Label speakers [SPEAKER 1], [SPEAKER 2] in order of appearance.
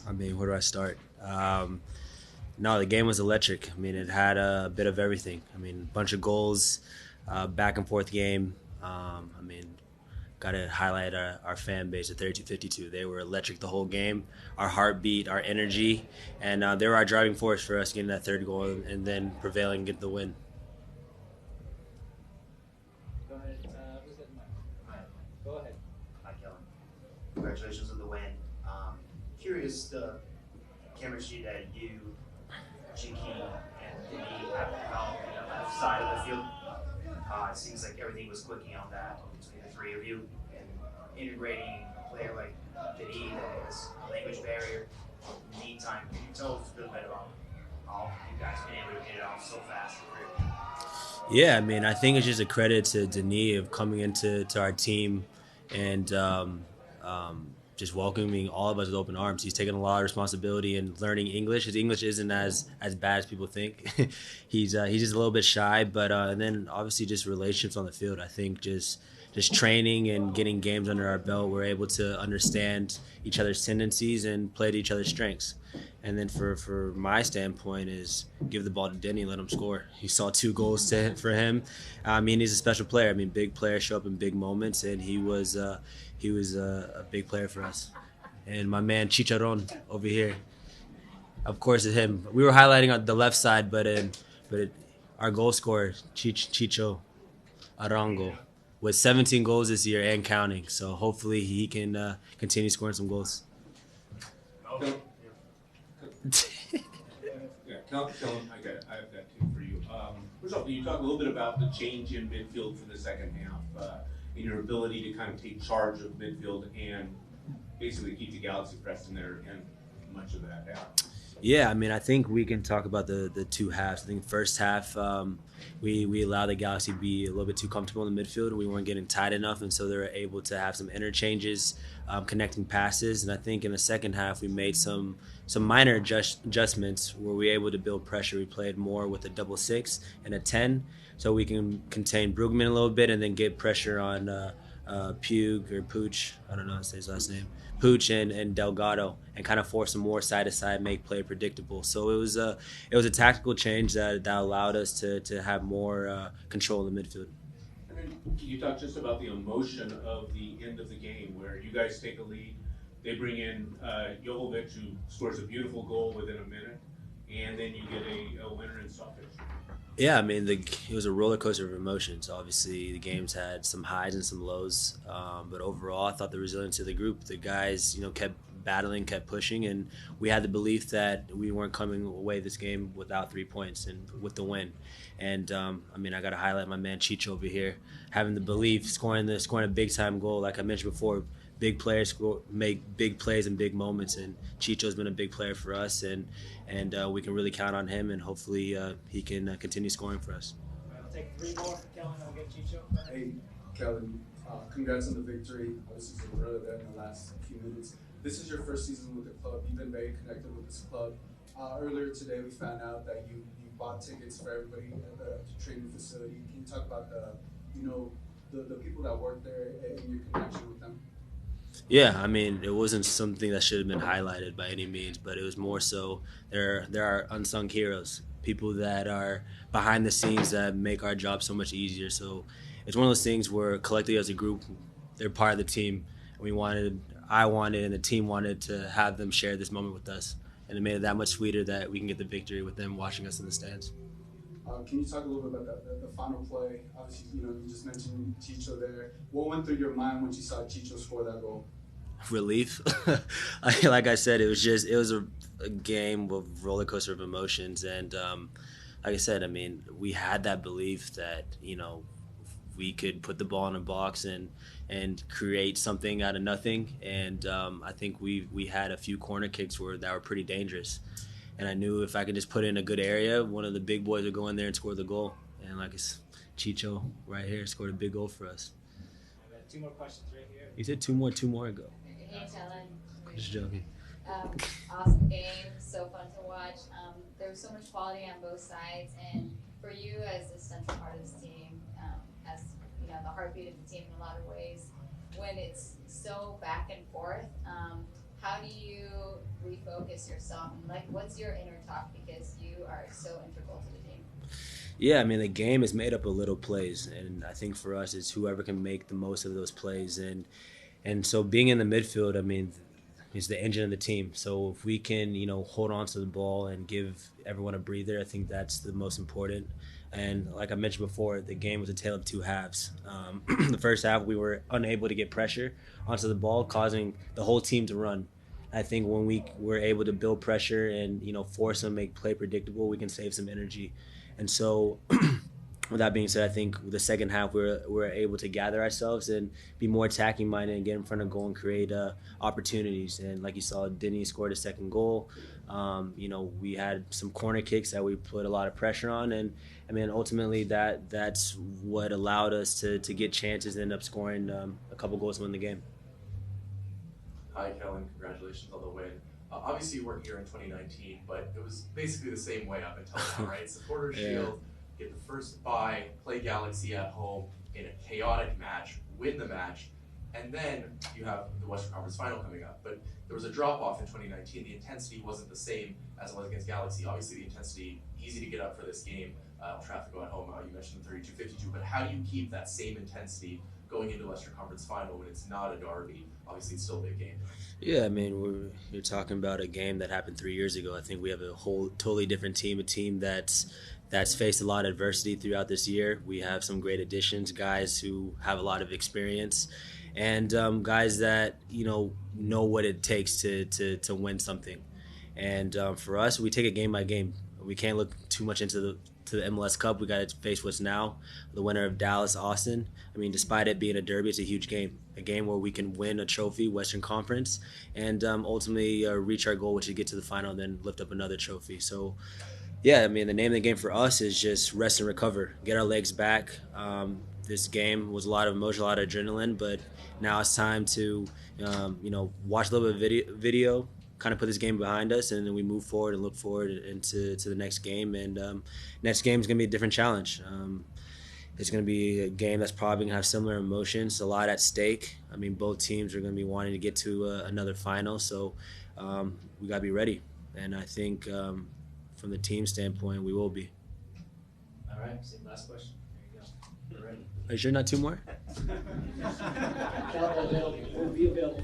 [SPEAKER 1] I mean, where do I start? No, the game was electric. I mean, it had a bit of everything. I mean, a bunch of goals, back and forth game. I mean, got to highlight our fan base at 3252. They were electric the whole game. Our heartbeat, our energy, and they were our driving force for us getting that third goal and then prevailing and get the win.
[SPEAKER 2] Go ahead. Who's at the mic?
[SPEAKER 3] Hi,
[SPEAKER 2] Go ahead.
[SPEAKER 3] hi, Kellyn. Congratulations on the win. Curious the chemistry that you, Chinky, and Denny have developed on the left side of the field. It seems like everything was clicking on that between the three of you, and integrating a player like Denny that has a language barrier. In the meantime, can you tell us a little bit about how you guys been able to get it off so fast?
[SPEAKER 1] Yeah, I mean, I think it's just a credit to Denis of coming into our team and just welcoming all of us with open arms. He's taken a lot of responsibility in learning English. His English isn't as bad as people think. He's just a little bit shy, but and then obviously just relationships on the field. I think just training and getting games under our belt, we're able to understand each other's tendencies and play to each other's strengths. And then for my standpoint is give the ball to Denny and let him score. You saw 2 goals for him. I mean, he's a special player. I mean, big players show up in big moments, and he was a big player for us. And my man Chicharron over here, of course, is him. We were highlighting on the left side, but our goal scorer Chicho Arango with 17 goals this year and counting. So hopefully he can continue scoring some goals.
[SPEAKER 4] Yeah, Kellyn, I have that too for you. First off, can you talk a little bit about the change in midfield for the second half, and your ability to kind of take charge of midfield and basically keep the Galaxy pressed in there and much of that out?
[SPEAKER 1] Yeah, I mean, I think we can talk about the 2 halves. I think the first half, we allowed the Galaxy to be a little bit too comfortable in the midfield. We weren't getting tight enough, and so they were able to have some interchanges, connecting passes. And I think in the second half, we made some minor adjustments where we were able to build pressure. We played more with a double 6 and a 10, so we can contain Brugman a little bit and then get pressure on Pug or Pooch. I don't know how to say his last name. Pooch and Delgado, and kind of force them more side to side, make play predictable. So it was a tactical change that allowed us to have more control in the midfield.
[SPEAKER 4] And then can you talk just about the emotion of the end of the game where you guys take a lead, they bring in Jovovic, who scores a beautiful goal within a minute, and then you get a winner in stoppage?
[SPEAKER 1] Yeah, I mean, it was a roller coaster of emotions. Obviously, the games had some highs and some lows, but overall, I thought the resilience of the group, the guys, kept battling, kept pushing, and we had the belief that we weren't coming away this game without 3 points and with the win. And I mean, I got to highlight my man Chicho over here, having the belief, scoring a big time goal. Like I mentioned before, big players make big plays and big moments, and Chicho's been a big player for us, and we can really count on him, and hopefully he can continue scoring for us.
[SPEAKER 2] I'll take 3 more for Kellyn. I'll get Chicho.
[SPEAKER 5] Hey, Kellyn, congrats on the victory. Obviously, you were there in the last few minutes. This is your first season with the club. You've been very connected with this club. Earlier today, we found out that you bought tickets for everybody at the training facility. Can you talk about the people that work there and your connection with them?
[SPEAKER 1] Yeah, I mean, it wasn't something that should have been highlighted by any means, but it was more so there are unsung heroes, people that are behind the scenes that make our job so much easier. So it's one of those things where collectively as a group, they're part of the team. I wanted, and the team wanted to have them share this moment with us, and it made it that much sweeter that we can get the victory with them watching us in the stands.
[SPEAKER 5] Can you talk a little bit about the final play? Obviously, you just mentioned Chicho there. What went through your mind when you saw Chicho score that goal?
[SPEAKER 1] Relief. Like I said, it was a game of roller coaster of emotions, and like I said, I mean, we had that belief that we could put the ball in a box and create something out of nothing, and I think we had a few corner kicks that were pretty dangerous. And I knew if I could just put it in a good area, one of the big boys would go in there and score the goal. And like it's Chicho right here scored a big goal for us.
[SPEAKER 2] I've got 2 more questions right here.
[SPEAKER 1] You said two more ago.
[SPEAKER 6] Hey, Kellyn.
[SPEAKER 1] Just joking.
[SPEAKER 6] Awesome game, so fun to watch. There was so much quality on both sides, and for you as the central part of this team, as the heartbeat of the team in a lot of ways, when it's so back and forth, how do you refocus yourself? And like, what's your inner talk, because you are so integral to the team?
[SPEAKER 1] Yeah, I mean, the game is made up of little plays, and I think for us, it's whoever can make the most of those plays. And so being in the midfield, I mean, is the engine of the team. So if we can, hold on to the ball and give everyone a breather, I think that's the most important. And like I mentioned before, the game was a tale of two halves. The first half, we were unable to get pressure onto the ball, causing the whole team to run. I think when we were able to build pressure and force them, make play predictable, we can save some energy. And so, with that being said, I think the second half we're able to gather ourselves and be more attacking minded and get in front of goal and create opportunities. And like you saw, Denny scored a second goal. We had some corner kicks that we put a lot of pressure on, and I mean ultimately that's what allowed us to get chances and end up scoring a couple goals to win the game.
[SPEAKER 7] Hi, Kellyn. Congratulations on the win. Obviously, you weren't here in 2019, but it was basically the same way up until now, right? Supporter Shield, get the first bye, play Galaxy at home in a chaotic match, win the match, and then you have the Western Conference Final coming up. But there was a drop-off in 2019. The intensity wasn't the same as it was against Galaxy. Obviously, the intensity, easy to get up for this game. Traffic at home, you mentioned the 32-52, but how do you keep that same intensity going into Western Conference Final when it's not a derby? Obviously, it's still a big game.
[SPEAKER 1] Yeah, I mean, you're talking about a game that happened 3 years ago. I think we have a whole totally different team, a team that's faced a lot of adversity throughout this year. We have some great additions, guys who have a lot of experience, and guys that know what it takes to win something. And for us, we take it game by game. We can't look too much into the MLS Cup. We got to face what's now, the winner of Dallas, Austin. I mean, despite it being a derby, it's a huge game, a game where we can win a trophy, Western Conference, and ultimately reach our goal, which is get to the final and then lift up another trophy. So, yeah, I mean, the name of the game for us is just rest and recover, get our legs back. This game was a lot of emotion, a lot of adrenaline, but now it's time to, watch a little bit of video, kind of put this game behind us, and then we move forward and look forward into the next game. And next game is going to be a different challenge. It's going to be a game that's probably going to have similar emotions, a lot at stake. I mean, both teams are going to be wanting to get to another final, so we got to be ready. And I think from the team standpoint, we will be.
[SPEAKER 2] All right, same last question. There you go. We're ready.
[SPEAKER 1] Are you sure not two more?
[SPEAKER 2] Will be available.